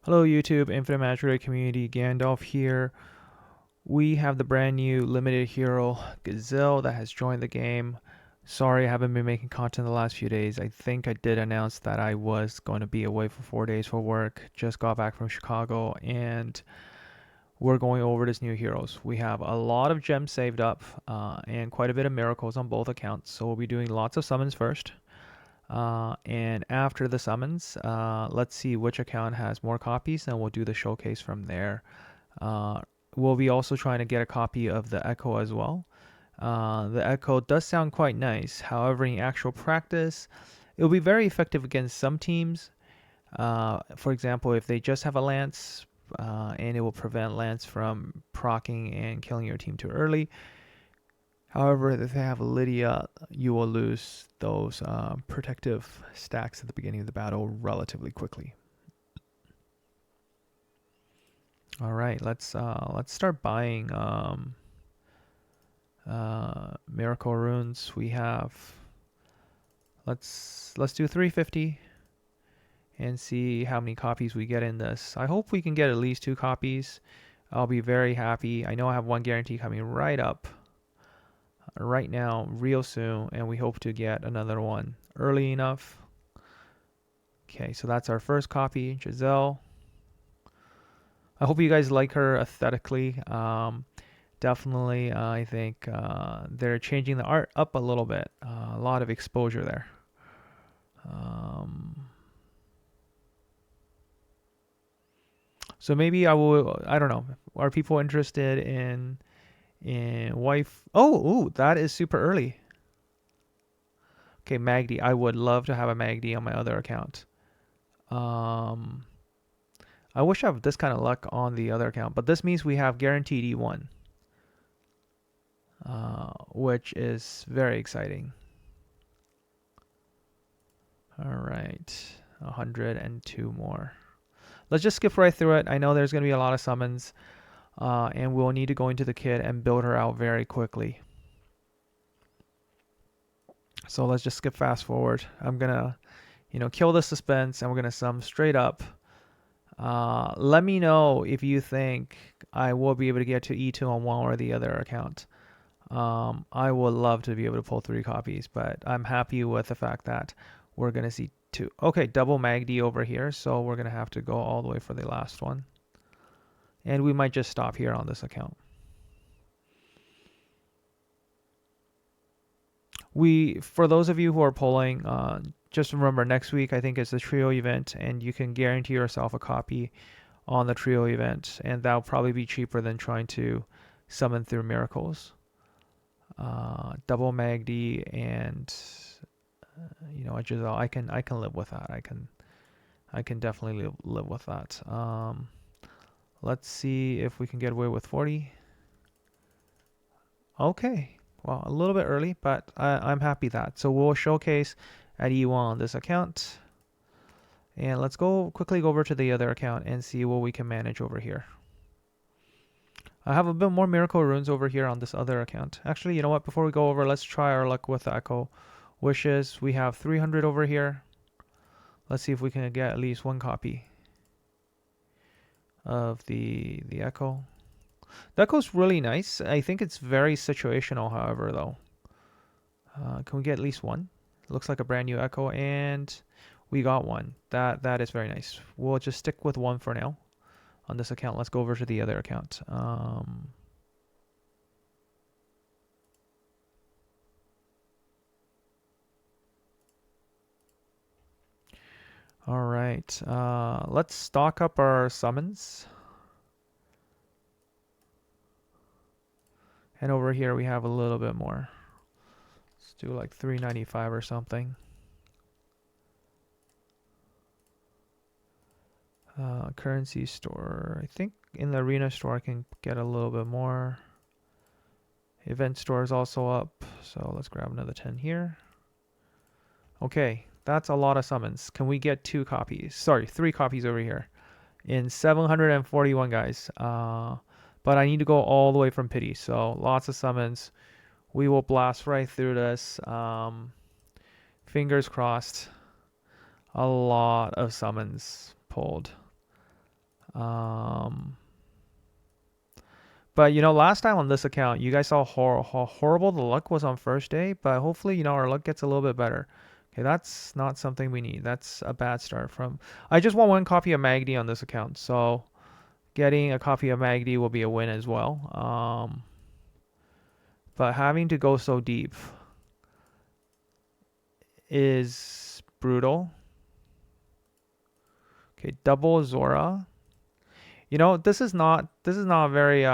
Hello YouTube, Infinite Magicraid community, Gandalf here. We have the brand new limited hero Giselle that has joined the game. Sorry I haven't been making content the last few days. I think I did announce that I was going to be away for 4 days for work. Just got back from Chicago and we're going over this new heroes. We have a lot of gems saved up and quite a bit of miracles on both accounts. So we'll be doing lots of summons first. And after the summons, let's see which account has more copies, and we'll do the showcase from there. Uh, we'll be also trying to get a copy of the Echo as well. The Echo does sound quite nice. However, in actual practice, it will be very effective against some teams. For example, if they just have a Lance, and it will prevent Lance from proccing and killing your team too early. However, if they have Lydia, you will lose those protective stacks at the beginning of the battle relatively quickly. All right, let's start buying miracle runes. We have let's do 350 and see how many copies we get in this. I hope we can get at least 2 copies. I'll be very happy. I know I have one guarantee coming right up. Right now, real soon, and we hope to get another one early enough. Okay, so that's our first copy, Giselle. I hope you guys like her aesthetically. Definitely, I think they're changing the art up a little bit. A lot of exposure there. So maybe I don't know. Are people interested in wife? Oh, ooh, that is super early. Okay, Magdi. I would love to have a Magdi on my other account. I wish I have this kind of luck on the other account, but this means we have guaranteed E1, which is very exciting. All right, 102 more. Let's just skip right through it. I know there's going to be a lot of summons, and we'll need to go into the kit and build her out very quickly. So let's just skip fast forward. I'm gonna, kill the suspense, and we're gonna sum straight up. Let me know if you think I will be able to get to E2 on one or the other account. I would love to be able to pull 3 copies, but I'm happy with the fact that we're gonna see 2. Okay, double Magdi over here, so we're gonna have to go all the way for the last one. And we might just stop here on this account. For those of you who are pulling, just remember next week I think it's the trio event, and you can guarantee yourself a copy on the trio event, and that'll probably be cheaper than trying to summon through miracles. Double Magdi and a Giselle, I can live with that. I can definitely live with that. Let's see if we can get away with 40. Okay. Well, a little bit early, but I'm happy that. So we'll showcase at E1 on this account. And let's quickly go over to the other account and see what we can manage over here. I have a bit more miracle runes over here on this other account. Actually, you know what? Before we go over, let's try our luck with the Echo Wishes. We have 300 over here. Let's see if we can get at least 1 copy of the Echo. The Echo's really nice. I think it's very situational, however, though. Can we get at least 1? Looks like a brand new Echo, and we got 1. That is very nice. We'll just stick with 1 for now on this account. Let's go over to the other account. All right. Let's stock up our summons. And over here we have a little bit more. Let's do like 395 or something. Currency store. I think in the arena store I can get a little bit more. Event store is also up, so let's grab another 10 here. Okay, that's a lot of summons. Can we get 2 copies? Sorry, 3 copies over here in 741, guys. But I need to go all the way from pity, so lots of summons. We will blast right through this. Fingers crossed. A lot of summons pulled. But you know, last time on this account, you guys saw how horrible the luck was on first day. But hopefully, you know, our luck gets a little bit better. Okay, that's not something we need. That's a bad start from. I just want one copy of Magdi on this account, so getting a copy of Magdi will be a win as well. But having to go so deep is brutal. Okay, double Zora. You know, this is not very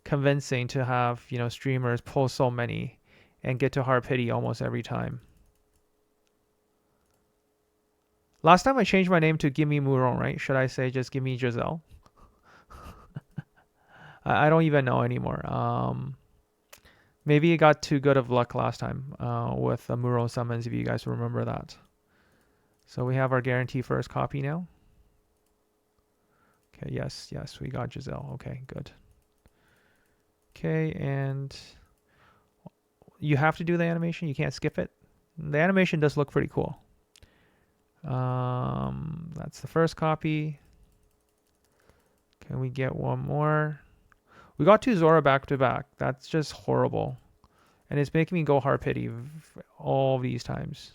convincing to have, you know, streamers pull so many and get to hard pity almost every time. Last time I changed my name to Gimme Muron, right? Should I say just Gimme Giselle? I don't even know anymore. Maybe it got too good of luck last time with the Muron summons, if you guys remember that. So we have our guarantee first copy now. Okay, yes, we got Giselle. Okay, good. Okay, and you have to do the animation. You can't skip it. The animation does look pretty cool. That's the first copy. Can we get one more? We got 2 Zora back to back. That's just horrible. And it's making me go hard pity all these times.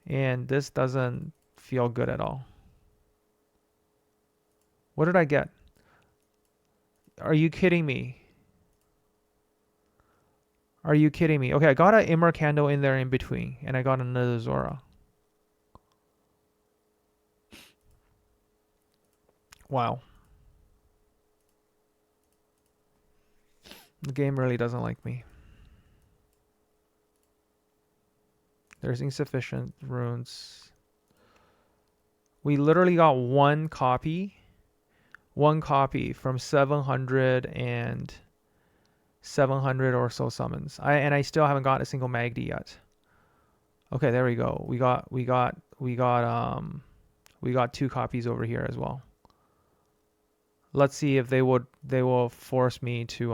And this doesn't feel good at all. What did I get? Are you kidding me? Are you kidding me? Okay, I got an IMR candle in there in between. And I got another Zora. Wow. The game really doesn't like me. There's insufficient runes. We literally got one copy from 700 and 700 or so summons. I still haven't got a single Magdi yet. Okay, there we go. We got 2 copies over here as well. Let's see if they will force me to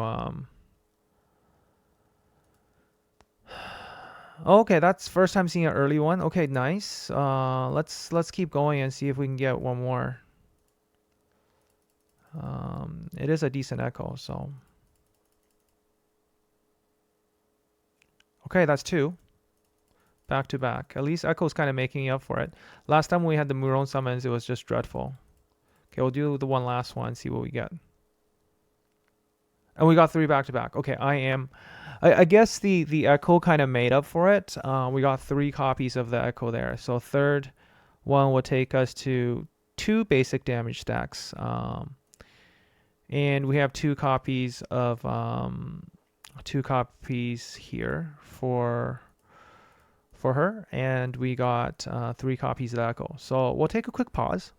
Okay, that's first time seeing an early one. Okay, nice. Let's keep going and see if we can get one more. It is a decent echo, so. Okay, that's 2. Back to back. At least echo's kind of making up for it. Last time we had the Muron summons, it was just dreadful. Okay, we'll do the one last one, see what we get. And we got 3 back to back. Okay, I guess the echo kind of made up for it. We got 3 copies of the echo there. So third one will take us to 2 basic damage stacks. And we have 2 copies of 2 copies here for her, and we got 3 copies of the echo. So we'll take a quick pause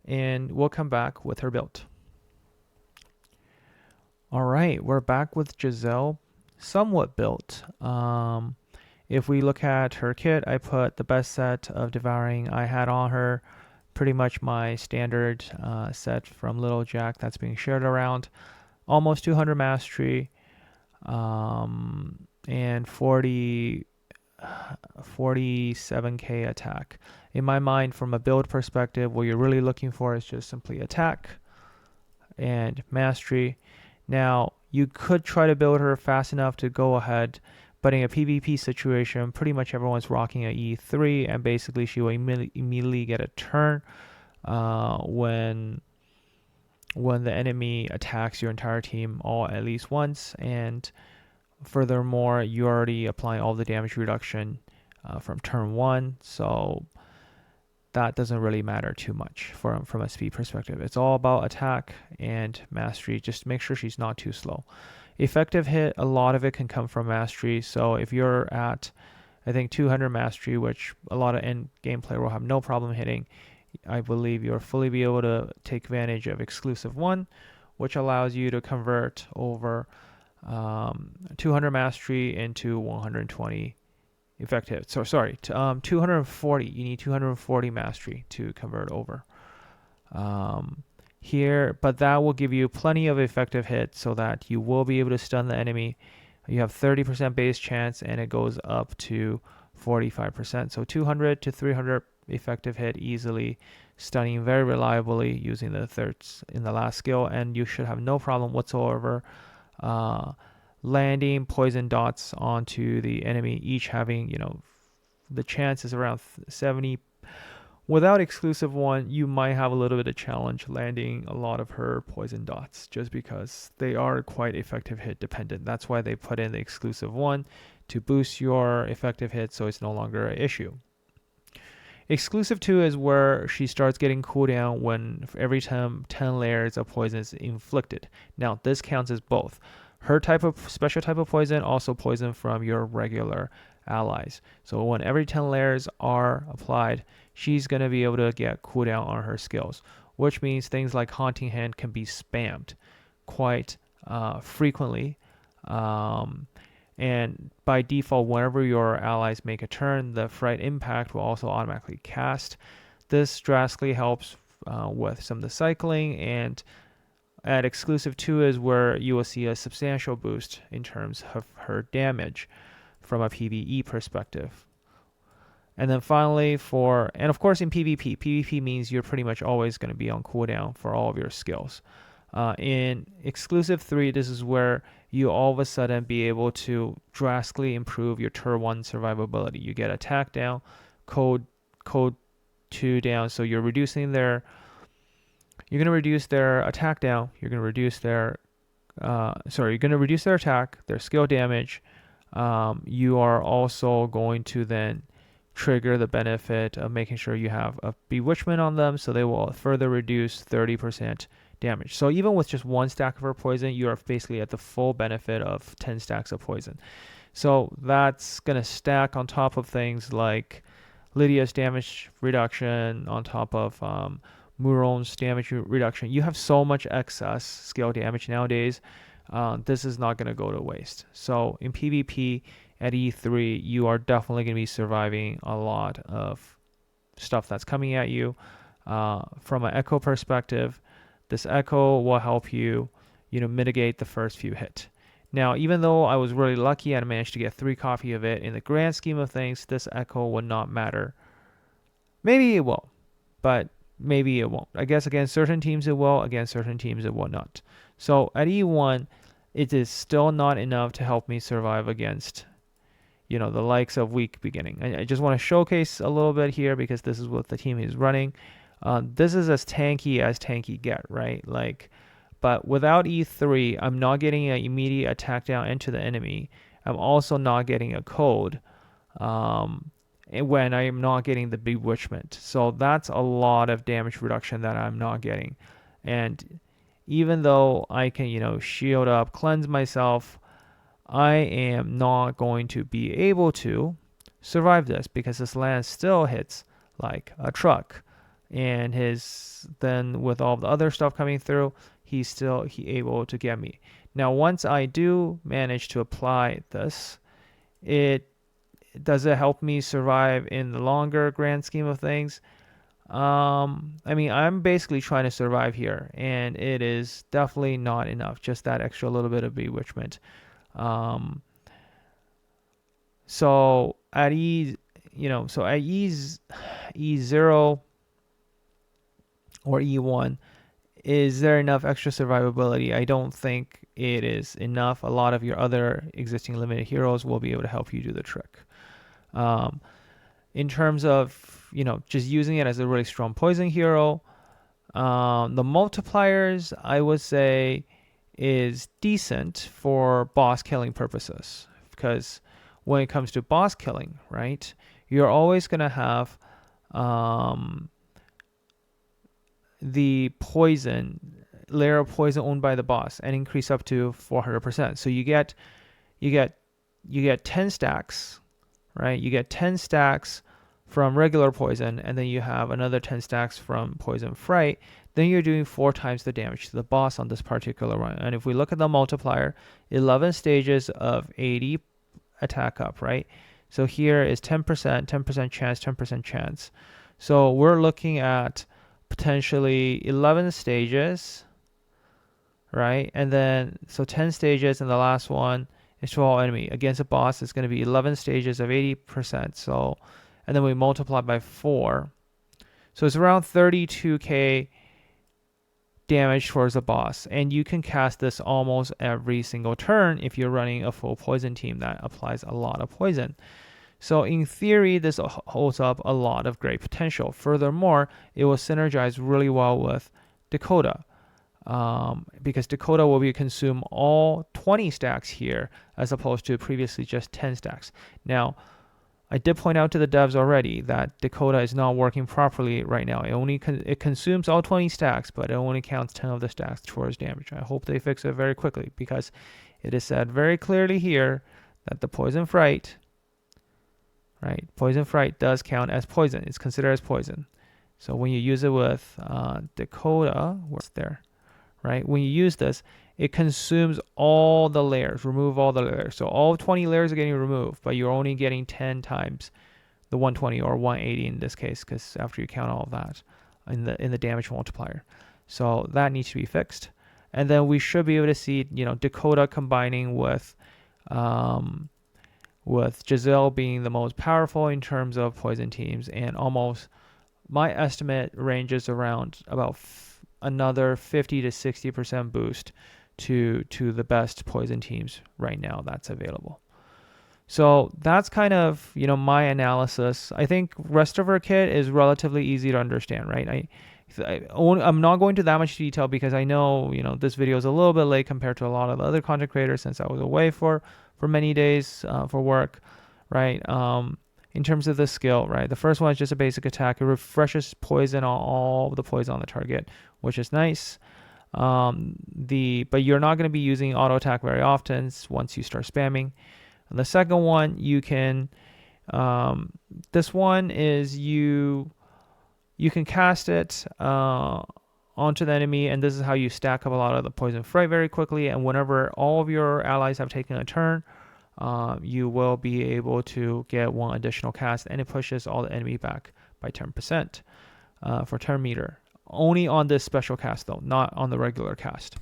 and we'll come back with her build. All right, we're back with Giselle, somewhat built. If we look at her kit, I put the best set of Devouring I had on her, pretty much my standard set from Little Jack that's being shared around. Almost 200 mastery and 47k attack. In my mind, from a build perspective, what you're really looking for is just simply attack and mastery. Now, you could try to build her fast enough to go ahead, but in a PvP situation, pretty much everyone's rocking a E3, and basically she will immediately get a turn when the enemy attacks your entire team all at least once, and furthermore, you're already applying all the damage reduction from turn 1, so that doesn't really matter too much from a speed perspective. It's all about attack and mastery. Just make sure she's not too slow. Effective hit, a lot of it can come from mastery. So if you're at, I think, 200 mastery, which a lot of end game player will have no problem hitting, I believe you'll fully be able to take advantage of exclusive 1, which allows you to convert over 200 mastery into 120 effective. So sorry, 240. You need 240 mastery to convert over here, but that will give you plenty of effective hits so that you will be able to stun the enemy. You have 30% base chance, and it goes up to 45%. So 200 to 300 effective hit easily, stunning very reliably using the thirds in the last skill, and you should have no problem whatsoever landing poison dots onto the enemy, each having, the chance is around 70. Without exclusive one, you might have a little bit of challenge landing a lot of her poison dots just because they are quite effective hit dependent. That's why they put in the exclusive one to boost your effective hit so it's no longer an issue. Exclusive 2 is where she starts getting cooldown when every time 10 layers of poison is inflicted. Now this counts as both. Her special type of poison, also poison from your regular allies. So when every 10 layers are applied, she's going to be able to get cooldown on her skills, which means things like Haunting Hand can be spammed quite frequently. And by default, whenever your allies make a turn, the Fright Impact will also automatically cast. This drastically helps with some of the cycling, and at exclusive 2 is where you will see a substantial boost in terms of her damage from a PvE perspective. And then finally and of course in PvP means you're pretty much always going to be on cooldown for all of your skills. In exclusive 3, this is where you all of a sudden be able to drastically improve your Tur 1 survivability. You get attack down, code 2 down, so you're going to reduce their attack down, you're going to reduce their attack, their skill damage. You are also going to then trigger the benefit of making sure you have a bewitchment on them, so they will further reduce 30% damage. So even with just 1 stack of her poison, you are basically at the full benefit of 10 stacks of poison. So that's going to stack on top of things like Lydia's damage reduction, on top of Muron's damage reduction. You have so much excess skill damage nowadays. This is not going to go to waste. So in PvP at E3, you are definitely going to be surviving a lot of stuff that's coming at you. From an echo perspective, this echo will help you, mitigate the first few hits. Now, even though I was really lucky and managed to get 3 copies of it, in the grand scheme of things, this echo would not matter. Maybe it will, but maybe it won't. I guess against certain teams it will, against certain teams it will not. So at E1, it is still not enough to help me survive against, the likes of Weak Beginning. I just want to showcase a little bit here because this is what the team is running. This is as tanky get, right? But without E3, I'm not getting an immediate attack down into the enemy. I'm also not getting a code when I am not getting the bewitchment. So that's a lot of damage reduction that I'm not getting. And even though I can, shield up, cleanse myself, I am not going to be able to survive this because this lance still hits like a truck. And then with all the other stuff coming through, he's able to get me. Now, once I do manage to apply this, does it help me survive in the longer grand scheme of things? I'm basically trying to survive here, and it is definitely not enough. Just that extra little bit of bewitchment. So at E0 or E1, is there enough extra survivability? I don't think it is enough. A lot of your other existing limited heroes will be able to help you do the trick. In terms of, just using it as a really strong poison hero, the multipliers, I would say, is decent for boss killing purposes. Because when it comes to boss killing, right, you're always going to have the layer of poison owned by the boss and increase up to 400%. So you get 10 stacks, right? You get 10 stacks from regular poison, and then you have another 10 stacks from poison fright. Then you're doing 4 times the damage to the boss on this particular run. And if we look at the multiplier, 11 stages of 80 attack up, right? So here is 10%, 10% chance, 10% chance. So we're looking at potentially 11 stages, right? And then, so 10 stages, and the last one is to all enemy. Against a boss, it's going to be 11 stages of 80%. So, and then we multiply by 4. So it's around 32k damage towards the boss, and you can cast this almost every single turn if you're running a full poison team that applies a lot of poison. So in theory, this holds up a lot of great potential. Furthermore, it will synergize really well with Dakota, because Dakota will be consume all 20 stacks here as opposed to previously just 10 stacks. Now, I did point out to the devs already that Dakota is not working properly right now. It consumes all 20 stacks, but it only counts 10 of the stacks towards damage. I hope they fix it very quickly, because it is said very clearly here that the Poison Fright, right? Poison Fright does count as poison. It's considered as poison. So when you use it with Dakota, what's there, right? When you use this, it consumes all the layers, remove all the layers. So all 20 layers are getting removed, but you're only getting 10 times the 120 or 180 in this case, because after you count all of that in the damage multiplier. So that needs to be fixed. And then we should be able to see, Dakota combining with Giselle being the most powerful in terms of poison teams, and almost, my estimate ranges around about another 50 to 60% boost to the best poison teams right now that's available. So that's kind of, my analysis. I think rest of her kit is relatively easy to understand, right? I'm not going into that much detail because I know, this video is a little bit late compared to a lot of the other content creators since I was away for many days for work, right? In terms of the skill, right? The first one is just a basic attack. It refreshes poison on all the poison on the target, which is nice. But you're not going to be using auto attack very often once you start spamming. And the second one, you can, this one is you can cast it onto the enemy, and this is how you stack up a lot of the Poison Fright very quickly. And whenever all of your allies have taken a turn, you will be able to get one additional cast, and it pushes all the enemy back by 10% for turn meter. Only on this special cast though, not on the regular cast.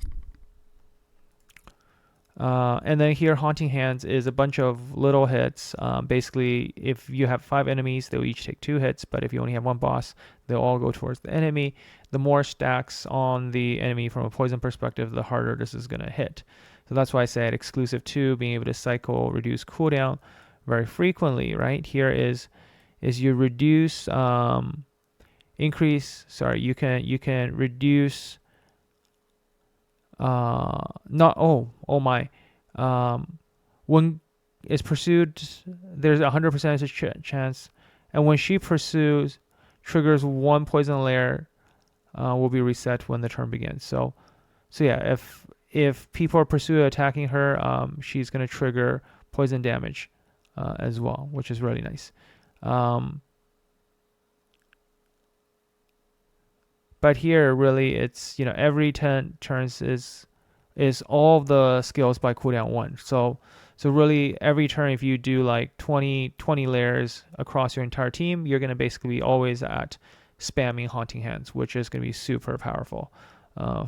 And then here, Haunting Hands is a bunch of little hits. Basically, if you have 5 enemies, they'll each take 2 hits, but if you only have 1 boss, they'll all go towards the enemy. The more stacks on the enemy from a poison perspective, the harder this is going to hit. So that's why I said exclusive to being able to cycle, reduce cooldown very frequently, right? Here is you reduce, you can reduce, when is pursued, there's a 100% chance, and when she pursues, triggers 1 poison layer will be reset when the turn begins. So yeah, if people are pursuing attacking her, she's going to trigger poison damage as well, which is really nice. But here, really, it's, every 10 turns is all of the skills by cooldown 1. So really, every turn, if you do like 20 layers across your entire team, you're going to basically be always at spamming Haunting Hands, which is going to be super powerful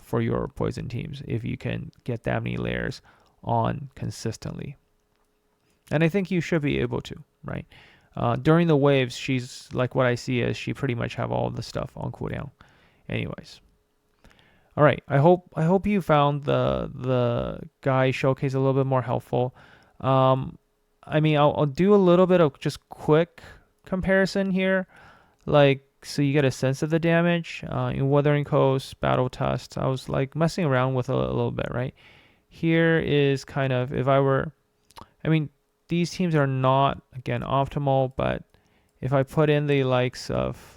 for your poison teams if you can get that many layers on consistently. And I think you should be able to, right? During the waves, she's like, what I see is she pretty much have all the stuff on cooldown. Anyways, all right. I hope you found the guy showcase a little bit more helpful. I'll do a little bit of just quick comparison here, so you get a sense of the damage. In Wuthering Coast, Battle Test, I was like messing around with a little bit, right? Here is kind of, these teams are not, again, optimal, but if I put in the likes of,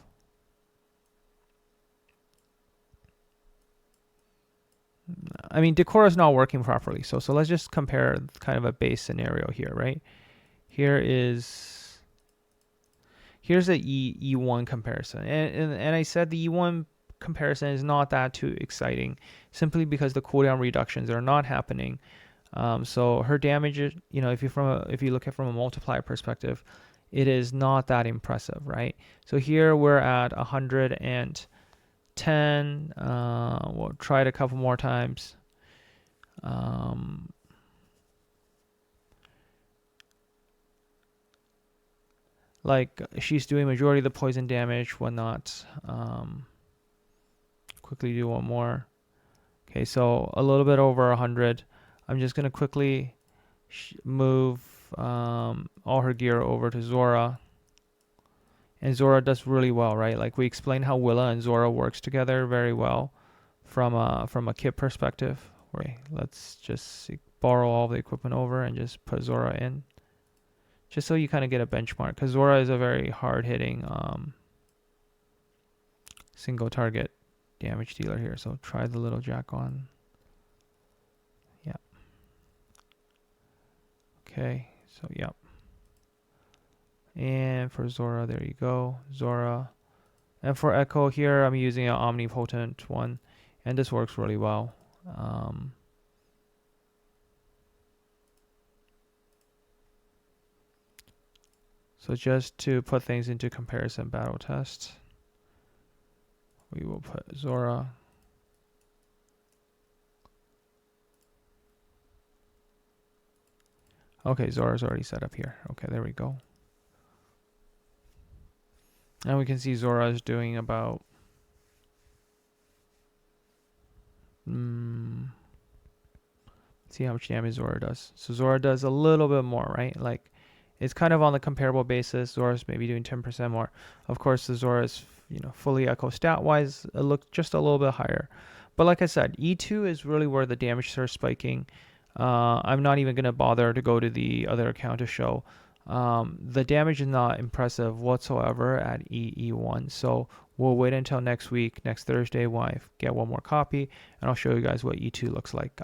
Decora's not working properly. So let's just compare kind of a base scenario here, right? Here's the E1 comparison. And I said the E1 comparison is not that too exciting, simply because the cooldown reductions are not happening. So her damage, if you look at it from a multiplier perspective, it is not that impressive, right? So here we're at 110. We'll try it a couple more times. like she's doing majority of the poison damage, whatnot. Quickly do one more. Okay, so a little bit over 100. I'm just gonna quickly move all her gear over to Zora. And Zora does really well, right? Like we explained how Willa and Zora works together very well from a kit perspective. Right, let's just borrow all the equipment over and just put Zora in, just so you kind of get a benchmark, because Zora is a very hard-hitting single target damage dealer here. So try the little jack on. Yeah. Okay, so yep. And for Zora, there you go, Zora. And for Echo here, I'm using an omnipotent one, and this works really well. So just to put things into comparison battle test, we will put Zora. Okay, Zora's already set up here. Okay, there we go. And we can see Zora is doing about see how much damage Zora does. So Zora does a little bit more, right? Like it's kind of on the comparable basis. Zora's maybe doing 10% more. Of course, the Zora is, you know, fully echo stat wise, it looks just a little bit higher. But like I said, E2 is really where the damage starts spiking. I'm not even going to bother to go to the other account to show. The damage is not impressive whatsoever at E1. So we'll wait until next week, next Thursday, when I get one more copy, and I'll show you guys what E2 looks like.